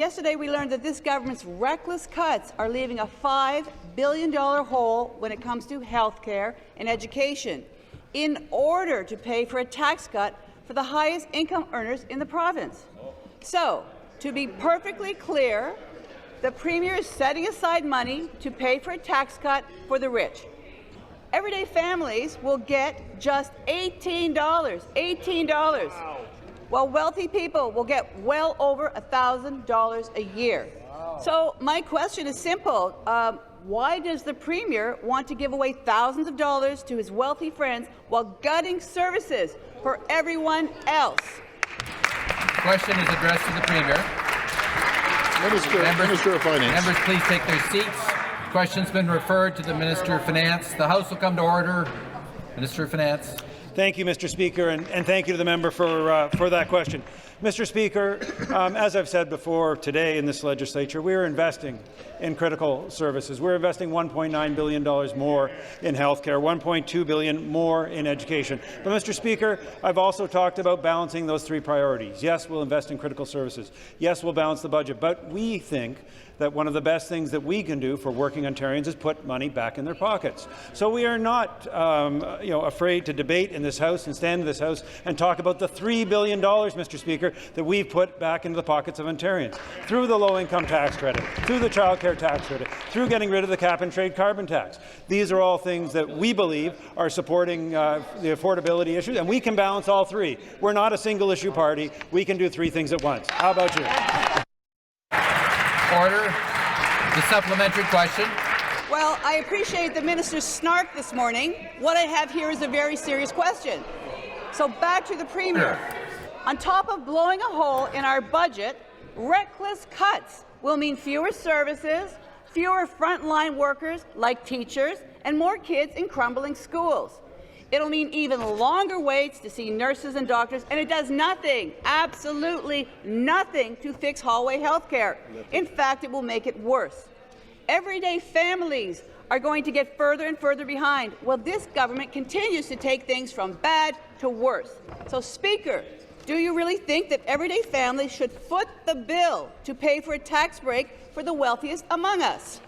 Yesterday, we learned that this government's reckless cuts are leaving a $5 billion hole when it comes to health care and education, in order to pay for a tax cut for the highest income earners in the province. So, to be perfectly clear, the Premier is setting aside money to pay for a tax cut for the rich. Everyday families will get just $18, while wealthy people will get well over $1,000 a year. So my question is simple. Why does the Premier want to give away thousands of dollars to his wealthy friends while gutting services for everyone else? The question is addressed to the Premier. Minister of Finance. Members, please take their seats. The question's been referred to the Minister of Finance. The House will come to order. Minister of Finance. Thank you, Mr. Speaker, and thank you to the member for that question. Mr. Speaker, as I've said before today in this legislature, we are investing in critical services. We're investing $1.9 billion more in health care, $1.2 billion more in education. But, Mr. Speaker, I've also talked about balancing those three priorities. Yes, we'll invest in critical services. Yes, we'll balance the budget. But we think that one of the best things that we can do for working Ontarians is put money back in their pockets. So we are not afraid to debate in this House and stand in this House and talk about the $3 billion, Mr. Speaker, that we've put back into the pockets of Ontarians through the low-income tax credit, through the child care tax credit, through getting rid of the cap-and-trade carbon tax. These are all things that we believe are supporting the affordability issue, and we can balance all three. We're not a single-issue party. We can do three things at once. How about you? Order. The supplementary question. Well, I appreciate the minister's snark this morning. What I have here is a very serious question. So back to the Premier. On top of blowing a hole in our budget, reckless cuts will mean fewer services, fewer frontline workers like teachers, and more kids in crumbling schools. It'll mean even longer waits to see nurses and doctors, and it does nothing, absolutely nothing, to fix hallway health care. In fact, it will make it worse. Everyday families are going to get further and further behind, while this government continues to take things from bad to worse. So, Speaker, do you really think that everyday families should foot the bill to pay for a tax break for the wealthiest among us?